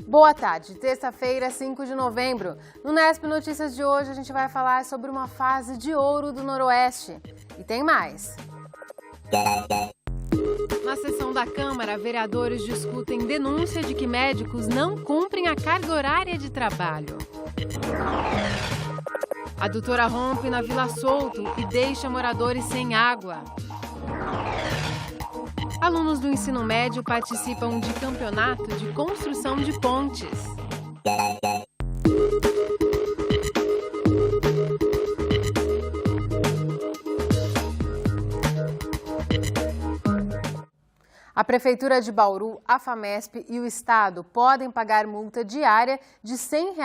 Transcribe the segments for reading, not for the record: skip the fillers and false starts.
Boa tarde, terça-feira, 5 de novembro. No Nesp Notícias de hoje a gente vai falar sobre uma fase de ouro do Noroeste. E tem mais. Na sessão da Câmara, vereadores discutem denúncia de que médicos não cumprem a carga horária de trabalho. A adutora rompe na Vila Souto e deixa moradores sem água. Alunos do ensino médio participam de campeonato de construção de pontes. A Prefeitura de Bauru, a FAMESP e o Estado podem pagar multa diária de R$ 100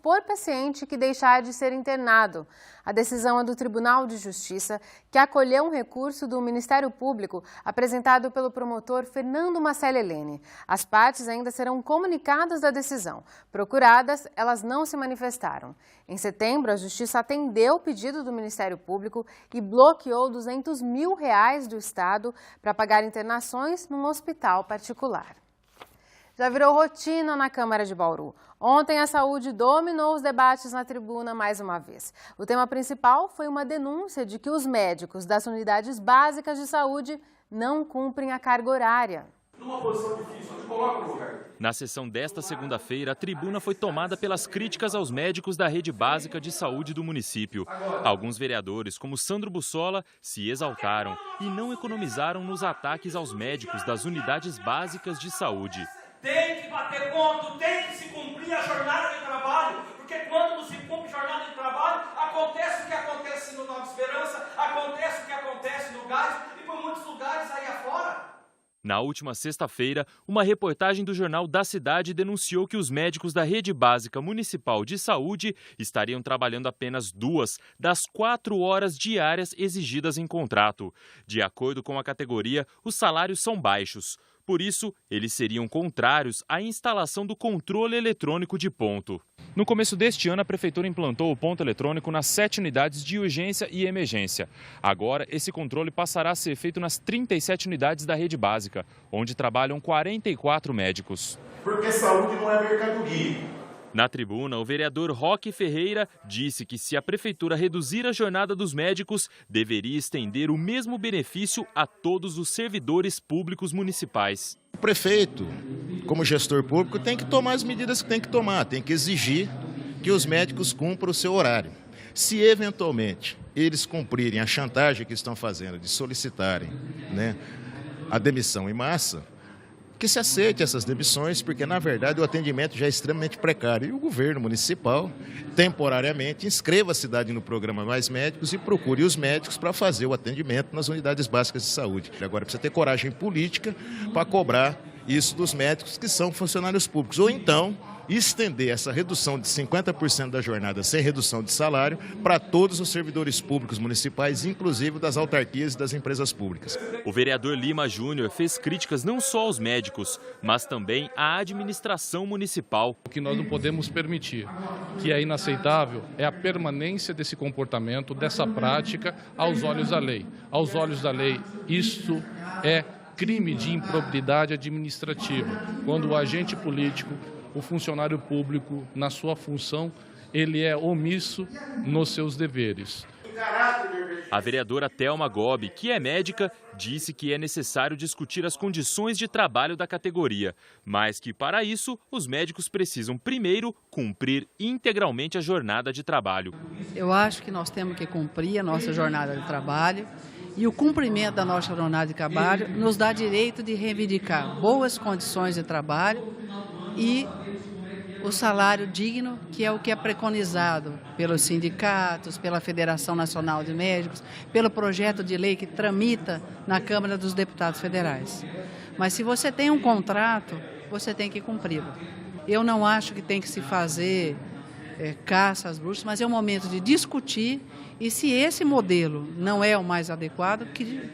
por paciente que deixar de ser internado. A decisão é do Tribunal de Justiça, que acolheu um recurso do Ministério Público apresentado pelo promotor Fernando Macelli Helene. As partes ainda serão comunicadas da decisão. Procuradas, elas não se manifestaram. Em setembro, a Justiça atendeu o pedido do Ministério Público e bloqueou R$ 200 mil do Estado para pagar internações num hospital particular. Já virou rotina na Câmara de Bauru. Ontem, a saúde dominou os debates na tribuna mais uma vez. O tema principal foi uma denúncia de que os médicos das unidades básicas de saúde não cumprem a carga horária. Numa posição difícil, onde coloca o lugar. Na sessão desta segunda-feira, a tribuna foi tomada pelas críticas aos médicos da rede básica de saúde do município. Alguns vereadores, como Sandro Bussola, se exaltaram e não economizaram nos ataques aos médicos das unidades básicas de saúde. Tem que bater ponto, tem que se cumprir a jornada de trabalho, porque quando não se cumpre a jornada de trabalho, acontece o que acontece no Nova Esperança, acontece o que acontece no Gás e por muitos lugares aí afora. Na última sexta-feira, uma reportagem do Jornal da Cidade denunciou que os médicos da Rede Básica Municipal de Saúde estariam trabalhando apenas 2 das 4 horas diárias exigidas em contrato. De acordo com a categoria, os salários são baixos. Por isso, eles seriam contrários à instalação do controle eletrônico de ponto. No começo deste ano, a Prefeitura implantou o ponto eletrônico nas 7 unidades de urgência e emergência. Agora, esse controle passará a ser feito nas 37 unidades da rede básica, onde trabalham 44 médicos. Porque saúde não é mercadoria. Na tribuna, o vereador Roque Ferreira disse que se a Prefeitura reduzir a jornada dos médicos, deveria estender o mesmo benefício a todos os servidores públicos municipais. O prefeito, como gestor público, tem que tomar as medidas que tem que tomar, tem que exigir que os médicos cumpram o seu horário. Se, eventualmente, eles cumprirem a chantagem que estão fazendo de solicitarem, a demissão em massa, que se aceite essas demissões, porque, na verdade, o atendimento já é extremamente precário. E o governo municipal, temporariamente, inscreva a cidade no programa Mais Médicos e procure os médicos para fazer o atendimento nas unidades básicas de saúde. Agora, precisa ter coragem política para cobrar isso dos médicos que são funcionários públicos. Ou então, estender essa redução de 50% da jornada sem redução de salário para todos os servidores públicos municipais, inclusive das autarquias e das empresas públicas. O vereador Lima Júnior fez críticas não só aos médicos, mas também à administração municipal. O que nós não podemos permitir, que é inaceitável, é a permanência desse comportamento, dessa prática aos olhos da lei. Aos olhos da lei, isso é crime de improbidade administrativa, quando o agente político, o funcionário público, na sua função, ele é omisso nos seus deveres. A vereadora Thelma Gobi, que é médica, disse que é necessário discutir as condições de trabalho da categoria, mas que, para isso, os médicos precisam primeiro cumprir integralmente a jornada de trabalho. Eu acho que nós temos que cumprir a nossa jornada de trabalho e o cumprimento da nossa jornada de trabalho nos dá direito de reivindicar boas condições de trabalho e o salário digno, que é o que é preconizado pelos sindicatos, pela Federação Nacional de Médicos, pelo projeto de lei que tramita na Câmara dos Deputados Federais. Mas se você tem um contrato, você tem que cumpri-lo. Eu não acho que tem que se fazer caça às bruxas, mas é o momento de discutir e se esse modelo não é o mais adequado,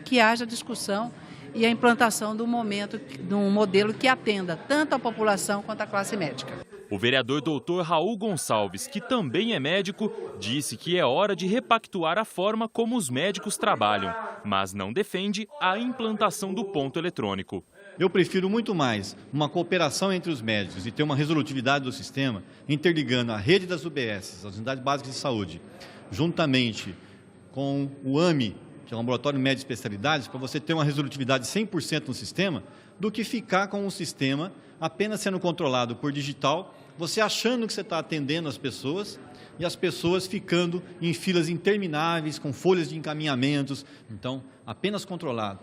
que haja discussão e a implantação de um modelo que atenda tanto a população quanto a classe médica. O vereador doutor Raul Gonçalves, que também é médico, disse que é hora de repactuar a forma como os médicos trabalham, mas não defende a implantação do ponto eletrônico. Eu prefiro muito mais uma cooperação entre os médicos e ter uma resolutividade do sistema, interligando a rede das UBS, as unidades básicas de saúde, juntamente com o AMI, que é o Laboratório Médico de Especialidades, para você ter uma resolutividade 100% no sistema, do que ficar com um sistema apenas sendo controlado por digital, você achando que você está atendendo as pessoas e as pessoas ficando em filas intermináveis, com folhas de encaminhamentos. Então, apenas controlado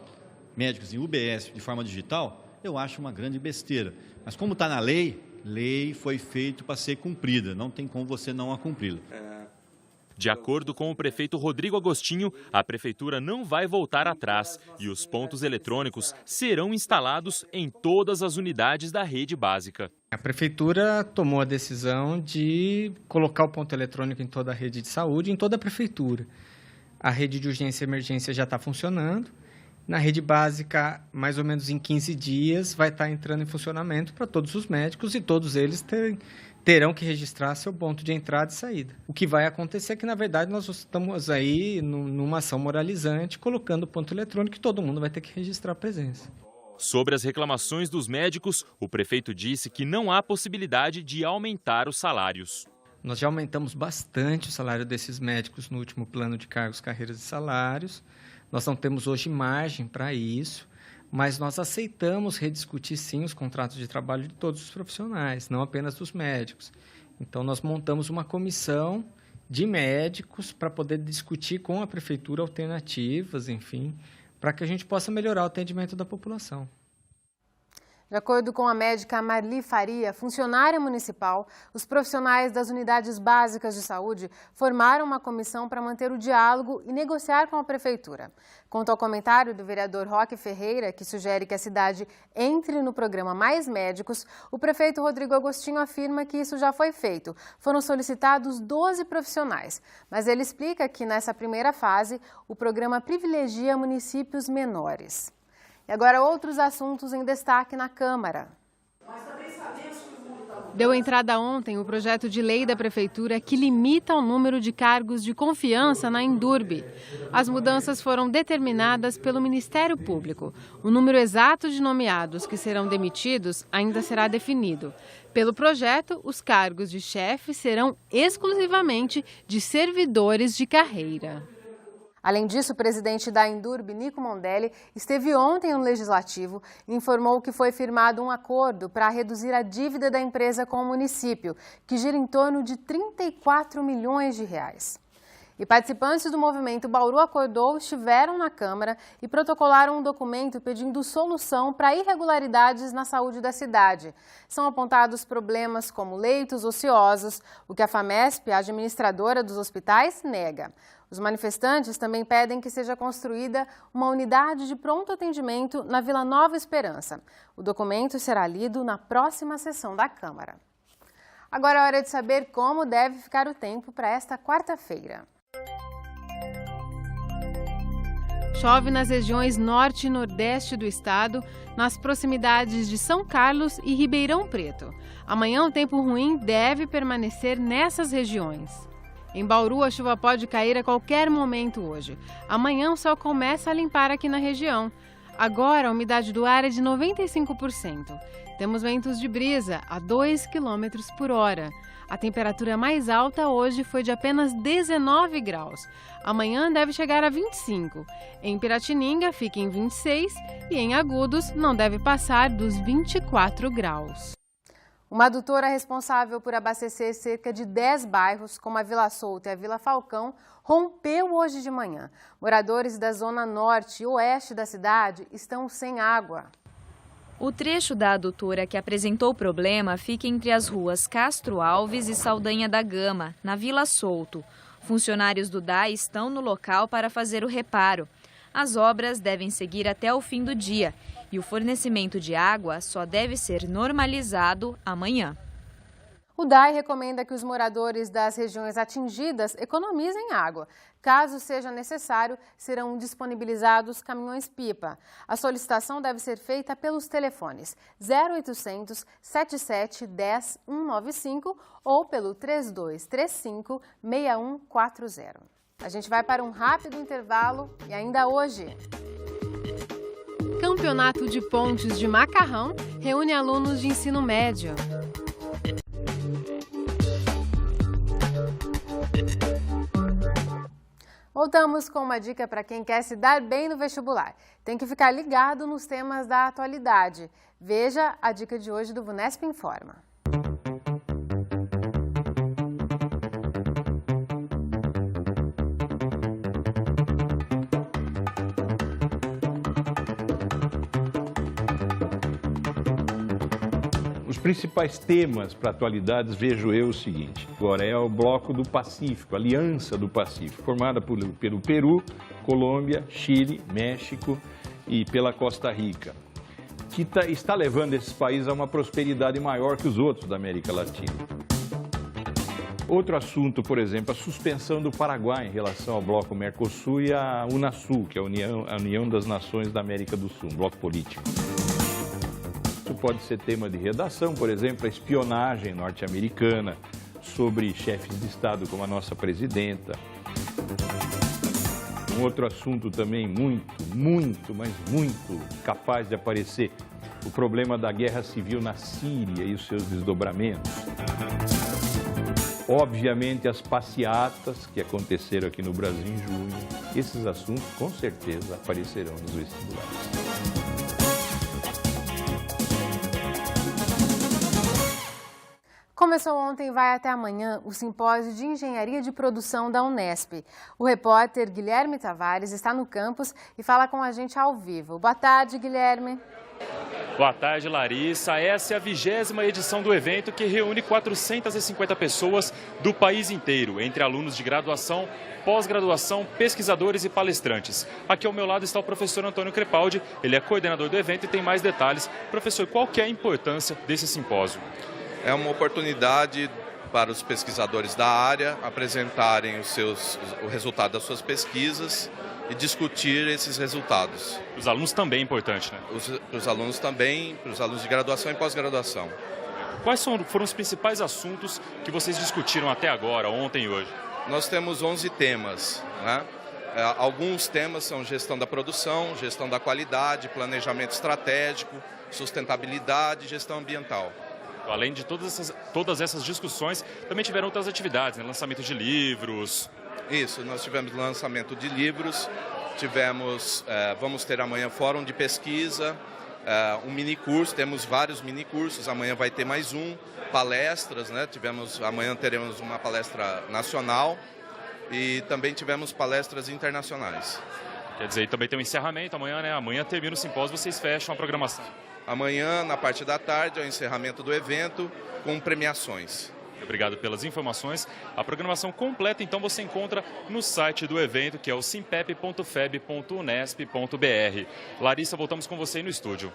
médicos em UBS de forma digital, eu acho uma grande besteira. Mas como está na lei foi feita para ser cumprida, não tem como você não a cumpri-la. De acordo com o prefeito Rodrigo Agostinho, a prefeitura não vai voltar atrás e os pontos eletrônicos serão instalados em todas as unidades da rede básica. A prefeitura tomou a decisão de colocar o ponto eletrônico em toda a rede de saúde, em toda a prefeitura. A rede de urgência e emergência já está funcionando. Na rede básica, mais ou menos em 15 dias, vai estar entrando em funcionamento para todos os médicos e todos eles terão que registrar seu ponto de entrada e saída. O que vai acontecer é que, na verdade, nós estamos aí numa ação moralizante, colocando o ponto eletrônico e todo mundo vai ter que registrar a presença. Sobre as reclamações dos médicos, o prefeito disse que não há possibilidade de aumentar os salários. Nós já aumentamos bastante o salário desses médicos no último plano de cargos, carreiras e salários. Nós não temos hoje margem para isso, mas nós aceitamos rediscutir sim os contratos de trabalho de todos os profissionais, não apenas dos médicos. Então nós montamos uma comissão de médicos para poder discutir com a prefeitura alternativas, enfim, para que a gente possa melhorar o atendimento da população. De acordo com a médica Marli Faria, funcionária municipal, os profissionais das unidades básicas de saúde formaram uma comissão para manter o diálogo e negociar com a prefeitura. Quanto ao comentário do vereador Roque Ferreira, que sugere que a cidade entre no programa Mais Médicos, o prefeito Rodrigo Agostinho afirma que isso já foi feito. Foram solicitados 12 profissionais, mas ele explica que nessa primeira fase o programa privilegia municípios menores. E agora outros assuntos em destaque na Câmara. Deu entrada ontem o projeto de lei da Prefeitura que limita o número de cargos de confiança na Indurb. As mudanças foram determinadas pelo Ministério Público. O número exato de nomeados que serão demitidos ainda será definido. Pelo projeto, os cargos de chefe serão exclusivamente de servidores de carreira. Além disso, o presidente da Indurb, Nico Mondelli, esteve ontem no Legislativo e informou que foi firmado um acordo para reduzir a dívida da empresa com o município, que gira em torno de 34 milhões de reais. E participantes do movimento Bauru Acordou estiveram na Câmara e protocolaram um documento pedindo solução para irregularidades na saúde da cidade. São apontados problemas como leitos ociosos, o que a FAMESP, a administradora dos hospitais, nega. Os manifestantes também pedem que seja construída uma unidade de pronto atendimento na Vila Nova Esperança. O documento será lido na próxima sessão da Câmara. Agora é hora de saber como deve ficar o tempo para esta quarta-feira. Chove nas regiões norte e nordeste do estado, nas proximidades de São Carlos e Ribeirão Preto. Amanhã o tempo ruim deve permanecer nessas regiões. Em Bauru, a chuva pode cair a qualquer momento hoje. Amanhã o sol começa a limpar aqui na região. Agora a umidade do ar é de 95%. Temos ventos de brisa a 2 km por hora. A temperatura mais alta hoje foi de apenas 19 graus. Amanhã deve chegar a 25. Em Piratininga fica em 26 e em Agudos não deve passar dos 24 graus. Uma adutora responsável por abastecer cerca de 10 bairros, como a Vila Souto e a Vila Falcão, rompeu hoje de manhã. Moradores da zona norte e oeste da cidade estão sem água. O trecho da adutora que apresentou problema fica entre as ruas Castro Alves e Saldanha da Gama, na Vila Souto. Funcionários do DAI estão no local para fazer o reparo. As obras devem seguir até o fim do dia e o fornecimento de água só deve ser normalizado amanhã. O DAI recomenda que os moradores das regiões atingidas economizem água. Caso seja necessário, serão disponibilizados caminhões-pipa. A solicitação deve ser feita pelos telefones 0800 77 10 195 ou pelo 3235 6140. A gente vai para um rápido intervalo e ainda hoje. Campeonato de Pontes de Macarrão reúne alunos de ensino médio. Voltamos com uma dica para quem quer se dar bem no vestibular. Tem que ficar ligado nos temas da atualidade. Veja a dica de hoje do VUNESP Informa. Os principais temas para atualidades, vejo eu o seguinte: agora é o Bloco do Pacífico, Aliança do Pacífico, formada pelo Peru, Colômbia, Chile, México e pela Costa Rica, que está levando esses países a uma prosperidade maior que os outros da América Latina. Outro assunto, por exemplo, a suspensão do Paraguai em relação ao Bloco Mercosul e a Unasul, que é a União das Nações da América do Sul, um bloco político. Isso pode ser tema de redação, por exemplo, a espionagem norte-americana sobre chefes de Estado como a nossa presidenta. Um outro assunto também muito capaz de aparecer, o problema da guerra civil na Síria e os seus desdobramentos. Obviamente, as passeatas que aconteceram aqui no Brasil em junho. Esses assuntos, com certeza, aparecerão nos vestibulares. Começou ontem e vai até amanhã o Simpósio de Engenharia de Produção da Unesp. O repórter Guilherme Tavares está no campus e fala com a gente ao vivo. Boa tarde, Guilherme. Boa tarde, Larissa. Essa é a 20ª edição do evento, que reúne 450 pessoas do país inteiro, entre alunos de graduação, pós-graduação, pesquisadores e palestrantes. Aqui ao meu lado está o professor Antônio Crepaldi, ele é coordenador do evento e tem mais detalhes. Professor, qual que é a importância desse simpósio? É uma oportunidade para os pesquisadores da área apresentarem o resultado das suas pesquisas e discutir esses resultados. Os alunos também é importante, né? Os alunos também, para os alunos de graduação e pós-graduação. Quais foram os principais assuntos que vocês discutiram até agora, ontem e hoje? Nós temos 11 temas, né? Alguns temas são gestão da produção, gestão da qualidade, planejamento estratégico, sustentabilidade e gestão ambiental. Além de todas essas discussões, também tiveram outras atividades, né? Lançamento de livros. Isso, nós tivemos lançamento de livros, vamos ter amanhã fórum de pesquisa, um minicurso, temos vários minicursos, amanhã vai ter mais um, palestras, né? Amanhã teremos uma palestra nacional e também tivemos palestras internacionais. Quer dizer, também tem um encerramento amanhã, né? Amanhã termina o simpósio, vocês fecham a programação. Amanhã, na parte da tarde, é o encerramento do evento com premiações. Obrigado pelas informações. A programação completa, então, você encontra no site do evento, que é o simpep.feb.unesp.br. Larissa, voltamos com você aí no estúdio.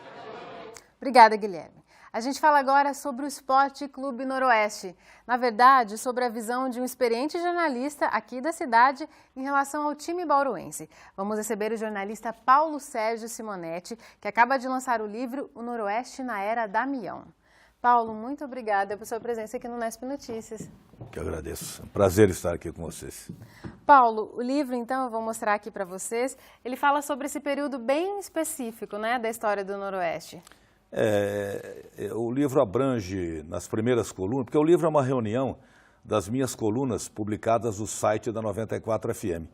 Obrigada, Guilherme. A gente fala agora sobre o Esporte Clube Noroeste. Na verdade, sobre a visão de um experiente jornalista aqui da cidade em relação ao time bauruense. Vamos receber o jornalista Paulo Sérgio Simonetti, que acaba de lançar o livro O Noroeste na Era Damião. Paulo, muito obrigada por sua presença aqui no Unesp Notícias. Que agradeço. Prazer estar aqui com vocês. Paulo, o livro, então, eu vou mostrar aqui para vocês. Ele fala sobre esse período bem específico, né, da história do Noroeste. O livro abrange nas primeiras colunas, porque o livro é uma reunião das minhas colunas publicadas no site da 94 FM.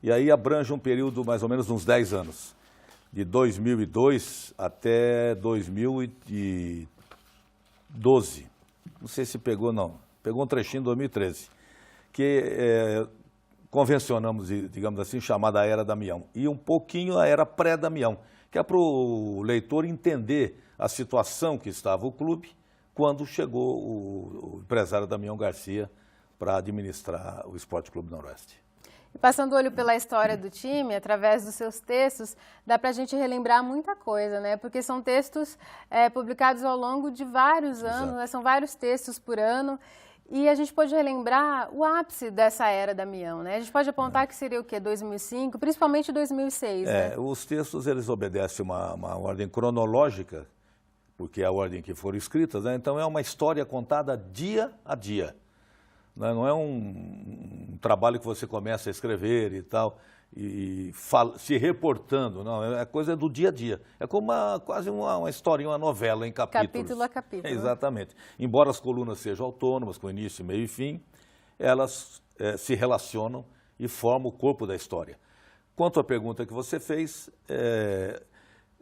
E aí abrange um período mais ou menos uns 10 anos, de 2002 até 2012. Não sei se pegou, não. Pegou um trechinho em 2013, que convencionamos, digamos assim, chamada Era Damião. E um pouquinho a Era Pré-Damião, que é para o leitor entender a situação que estava o clube quando chegou o empresário Damião Garcia para administrar o Esporte Clube Noroeste. E passando o olho pela história do time, através dos seus textos, dá para a gente relembrar muita coisa, né? Porque são textos publicados ao longo de vários anos, né? São vários textos por ano. E a gente pode relembrar o ápice dessa era Damião, né? A gente pode apontar que seria o quê? 2005, principalmente 2006, né? Os textos, eles obedecem uma ordem cronológica, porque é a ordem que foram escritas, né? Então é uma história contada dia a dia. Não é um trabalho que você começa a escrever e tal. se reportando, não, é coisa do dia a dia. É como quase uma historinha, uma novela em capítulos. Capítulo a capítulo. Exatamente. Embora as colunas sejam autônomas, com início, meio e fim, elas se relacionam e formam o corpo da história. Quanto à pergunta que você fez,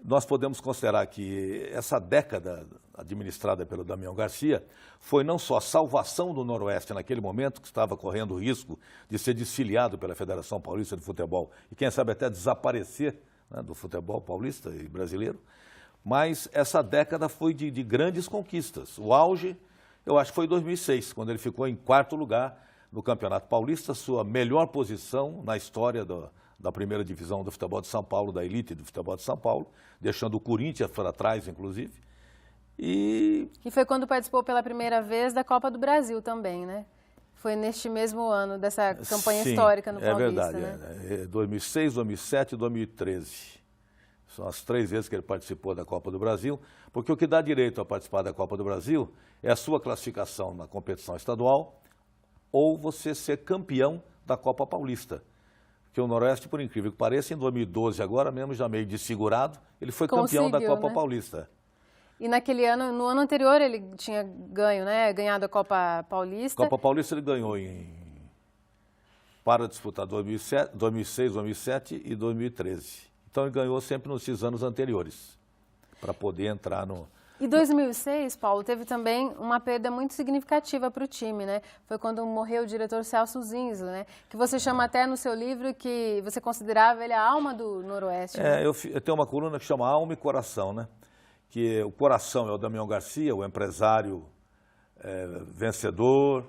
nós podemos considerar que essa década administrada pelo Damião Garcia foi não só a salvação do Noroeste naquele momento, que estava correndo o risco de ser desfiliado pela Federação Paulista de Futebol e quem sabe até desaparecer, né, do futebol paulista e brasileiro, mas essa década foi de grandes conquistas. O auge, eu acho que foi em 2006, quando ele ficou em 4º lugar no Campeonato Paulista, sua melhor posição na história da primeira divisão do futebol de São Paulo, da elite do futebol de São Paulo, deixando o Corinthians para trás, inclusive. E foi quando participou pela primeira vez da Copa do Brasil também, né? Foi neste mesmo ano dessa campanha histórica no Paulista, é verdade, né? 2006, 2007 e 2013. São as 3 vezes que ele participou da Copa do Brasil, porque o que dá direito a participar da Copa do Brasil é a sua classificação na competição estadual ou você ser campeão da Copa Paulista. Porque o Noroeste, por incrível que pareça, em 2012, agora mesmo já meio desfigurado, ele foi campeão da Copa Paulista. E naquele ano, no ano anterior, ele tinha ganhado a Copa Paulista. Copa Paulista ele ganhou para disputar 2006, 2007 e 2013. Então ele ganhou sempre nesses anos anteriores, para poder entrar no... E 2006, Paulo, teve também uma perda muito significativa para o time, né? Foi quando morreu o diretor Celso Zinzo, né? Que você chama até no seu livro que você considerava ele a alma do Noroeste. Né? Eu tenho uma coluna que chama Alma e Coração, né? Que o coração é o Damião Garcia, o empresário vencedor,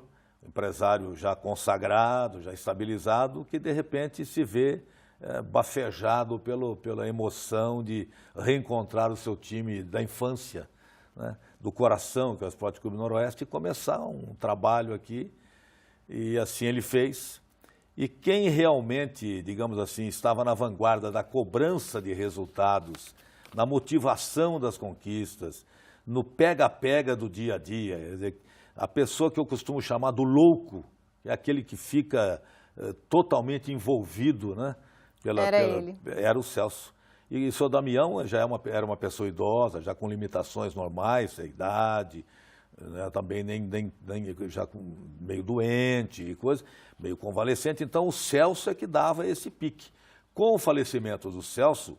empresário já consagrado, já estabilizado, que de repente se vê bafejado pela emoção de reencontrar o seu time da infância, né, do coração, que é o Esporte Clube Noroeste, e começar um trabalho aqui, e assim ele fez. E quem realmente, digamos assim, estava na vanguarda da cobrança de resultados, na motivação das conquistas, no pega-pega do dia a dia, quer dizer, a pessoa que eu costumo chamar do louco, é aquele que fica totalmente envolvido, né? Ele. Era o Celso. E o seu Damião já era uma pessoa idosa, já com limitações normais, a idade, né, também já meio doente e coisa, meio convalescente. Então o Celso é que dava esse pique. Com o falecimento do Celso,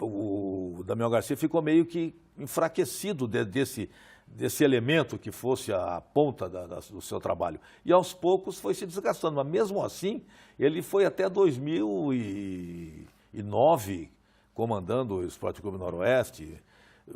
o Damião Garcia ficou meio que enfraquecido desse elemento que fosse a ponta do seu trabalho. E aos poucos foi se desgastando, mas mesmo assim ele foi até 2009 comandando o Esporte Clube Noroeste,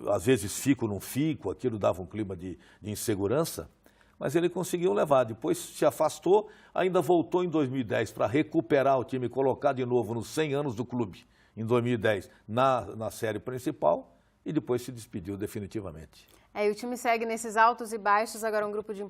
às vezes fico, não fico, aquilo dava um clima de insegurança, mas ele conseguiu levar. Depois se afastou, ainda voltou em 2010 para recuperar o time, colocar de novo nos 100 anos do clube, em 2010, na série principal, e depois se despediu definitivamente. E o time segue nesses altos e baixos, agora um grupo de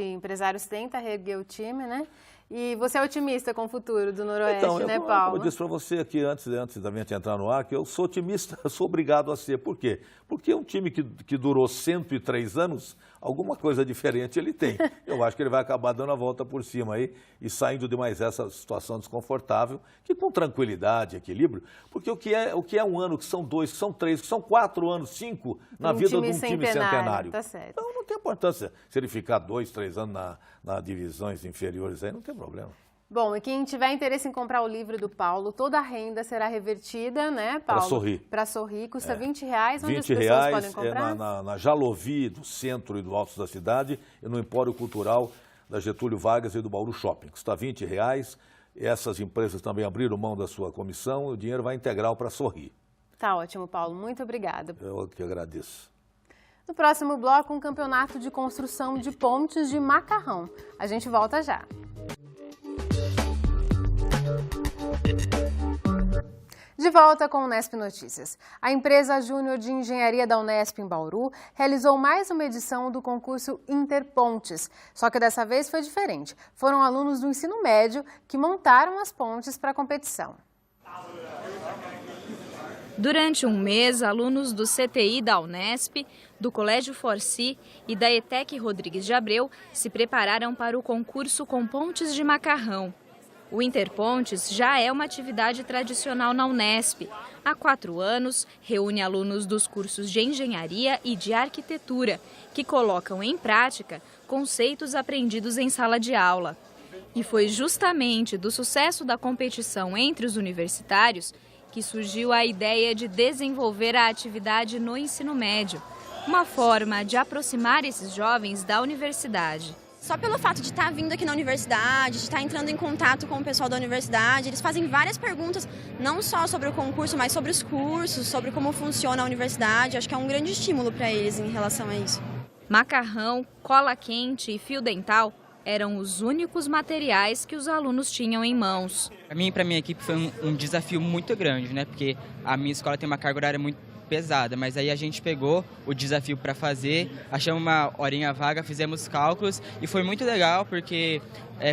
empresários tenta reerguer o time, né? E você é otimista com o futuro do Noroeste, então, né, Paulo? Eu disse para você aqui, antes da gente entrar no ar, que eu sou otimista, sou obrigado a ser. Por quê? Porque um time que durou 103 anos, alguma coisa diferente ele tem. Eu acho que ele vai acabar dando a volta por cima aí e saindo de mais essa situação desconfortável, que com tranquilidade, equilíbrio, porque o que é um ano, que são 2, que são 3, que são 4 anos, 5 na vida de um time centenário. Tá certo. Então não tem importância se ele ficar 2, 3 anos nas divisões inferiores aí, não tem problema. Bom, e quem tiver interesse em comprar o livro do Paulo, toda a renda será revertida, né, Paulo? Para Sorri. Para Sorri, custa R$20. Onde R$20 as pessoas podem comprar? Na Jalovi, do centro e do alto da cidade, e no Empório Cultural da Getúlio Vargas e do Bauru Shopping. Custa R$20. Essas empresas também abriram mão da sua comissão e o dinheiro vai integral para Sorri. Tá ótimo, Paulo. Muito obrigada. Eu que agradeço. No próximo bloco, um campeonato de construção de pontes de macarrão. A gente volta já. De volta com o Unesp Notícias. A empresa Júnior de Engenharia da Unesp em Bauru realizou mais uma edição do concurso Interpontes. Só que dessa vez foi diferente. Foram alunos do ensino médio que montaram as pontes para a competição. Durante um mês, alunos do CTI da Unesp, do Colégio Forci e da ETEC Rodrigues de Abreu se prepararam para o concurso com pontes de macarrão. O Interpontes já é uma atividade tradicional na Unesp. Há 4 anos, reúne alunos dos cursos de engenharia e de arquitetura, que colocam em prática conceitos aprendidos em sala de aula. E foi justamente do sucesso da competição entre os universitários que surgiu a ideia de desenvolver a atividade no ensino médio, uma forma de aproximar esses jovens da universidade. Só pelo fato de estar vindo aqui na universidade, de estar entrando em contato com o pessoal da universidade, eles fazem várias perguntas, não só sobre o concurso, mas sobre os cursos, sobre como funciona a universidade. Acho que é um grande estímulo para eles em relação a isso. Macarrão, cola quente e fio dental eram os únicos materiais que os alunos tinham em mãos. Para mim e para minha equipe foi um desafio muito grande, né? Porque a minha escola tem uma carga horária muito pesada, mas aí a gente pegou o desafio para fazer, achamos uma horinha vaga, fizemos cálculos e foi muito legal porque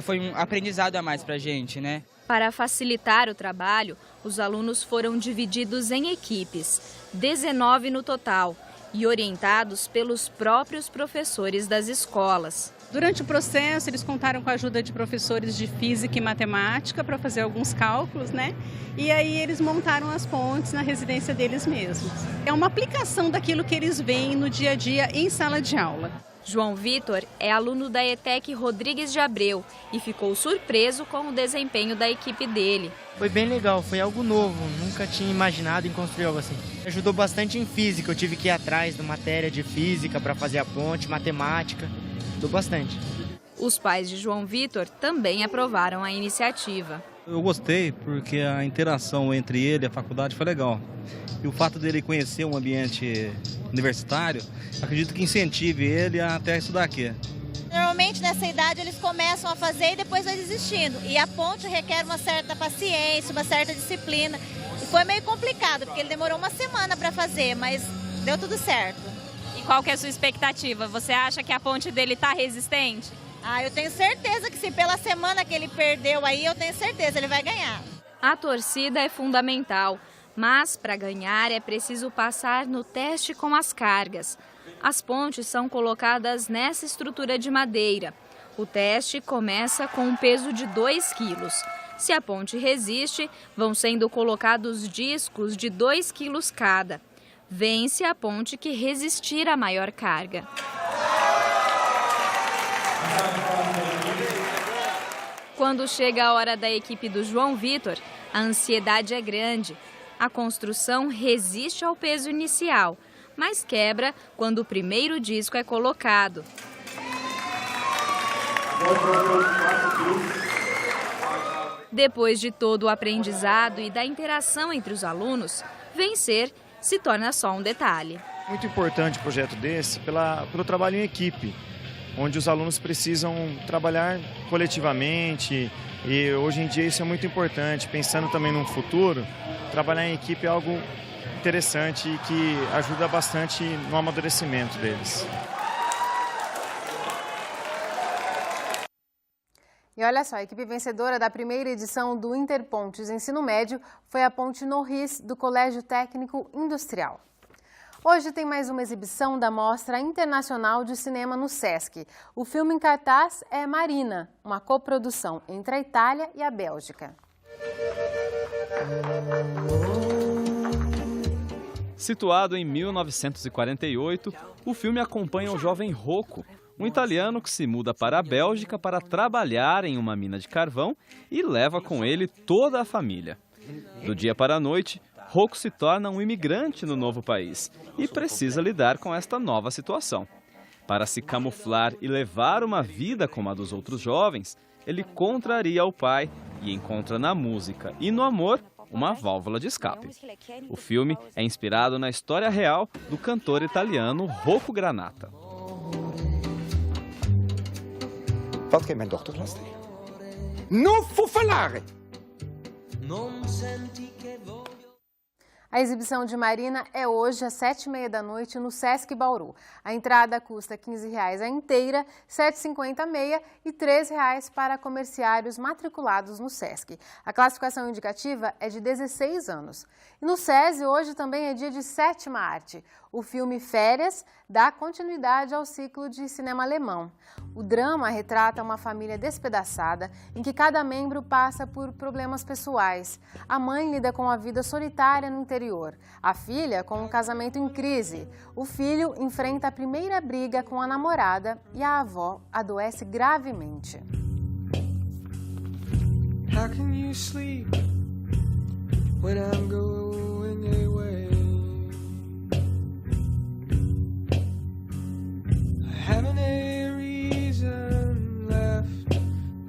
foi um aprendizado a mais para a gente, né? Para facilitar o trabalho, os alunos foram divididos em equipes, 19 no total, e orientados pelos próprios professores das escolas. Durante o processo, eles contaram com a ajuda de professores de física e matemática para fazer alguns cálculos, né? E aí eles montaram as pontes na residência deles mesmos. É uma aplicação daquilo que eles veem no dia a dia em sala de aula. João Vitor é aluno da ETEC Rodrigues de Abreu e ficou surpreso com o desempenho da equipe dele. Foi bem legal, foi algo novo, nunca tinha imaginado em construir algo assim. Ajudou bastante em física, eu tive que ir atrás de matéria de física para fazer a ponte, matemática. Bastante. Os pais de João Vitor também aprovaram a iniciativa. Eu gostei porque a interação entre ele e a faculdade foi legal. E o fato dele conhecer um ambiente universitário, acredito que incentive ele a até estudar aqui. Normalmente nessa idade eles começam a fazer e depois vai desistindo. E a ponte requer uma certa paciência, uma certa disciplina. E foi meio complicado, porque ele demorou uma semana para fazer, mas deu tudo certo. Qual que é a sua expectativa? Você acha que a ponte dele está resistente? Eu tenho certeza que sim. Pela semana que ele perdeu aí, eu tenho certeza, ele vai ganhar. A torcida é fundamental, mas para ganhar é preciso passar no teste com as cargas. As pontes são colocadas nessa estrutura de madeira. O teste começa com um peso de 2 quilos. Se a ponte resiste, vão sendo colocados discos de 2 quilos cada. Vence a ponte que resistir à maior carga. Quando chega a hora da equipe do João Vitor, a ansiedade é grande. A construção resiste ao peso inicial, mas quebra quando o primeiro disco é colocado. Depois de todo o aprendizado e da interação entre os alunos, vencer se torna só um detalhe. Muito importante o projeto desse pelo trabalho em equipe, onde os alunos precisam trabalhar coletivamente e hoje em dia isso é muito importante. Pensando também no futuro, trabalhar em equipe é algo interessante e que ajuda bastante no amadurecimento deles. E olha só, a equipe vencedora da primeira edição do Interpontes Ensino Médio foi a Ponte Norris, do Colégio Técnico Industrial. Hoje tem mais uma exibição da Mostra Internacional de Cinema no Sesc. O filme em cartaz é Marina, uma coprodução entre a Itália e a Bélgica. Situado em 1948, o filme acompanha o jovem Rocco, um italiano que se muda para a Bélgica para trabalhar em uma mina de carvão e leva com ele toda a família. Do dia para a noite, Rocco se torna um imigrante no novo país e precisa lidar com esta nova situação. Para se camuflar e levar uma vida como a dos outros jovens, ele contraria o pai e encontra na música e no amor uma válvula de escape. O filme é inspirado na história real do cantor italiano Rocco Granata. Wat che mijn dochter lastig. Non fufalare! A exibição de Marina é hoje às 7h30 da noite no Sesc Bauru. A entrada custa R$ 15,00 a inteira, R$ 7,50 a meia e R$ 13,00 para comerciários matriculados no Sesc. A classificação indicativa é de 16 anos. E no SESI hoje também é dia de sétima arte. O filme Férias dá continuidade ao ciclo de cinema alemão. O drama retrata uma família despedaçada em que cada membro passa por problemas pessoais. A mãe lida com a vida solitária no interior, a filha com um casamento em crise. O filho enfrenta a primeira briga com a namorada e a avó adoece gravemente. How can you sleep when I'm going away? I haven't a reason left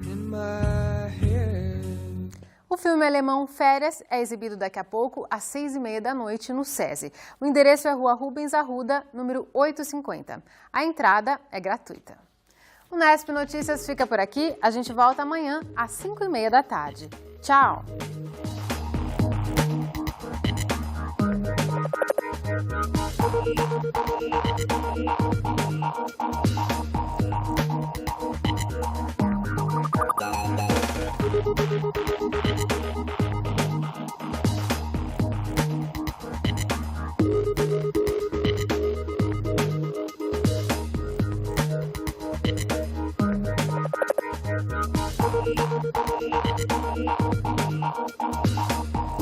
in my head. O filme alemão Férias é exibido daqui a pouco às 6h30 da noite no SESI. O endereço é Rua Rubens Arruda, número 850. A entrada é gratuita. O Nesp Notícias fica por aqui. A gente volta amanhã às 5h30 da tarde. Tchau!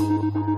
Thank you.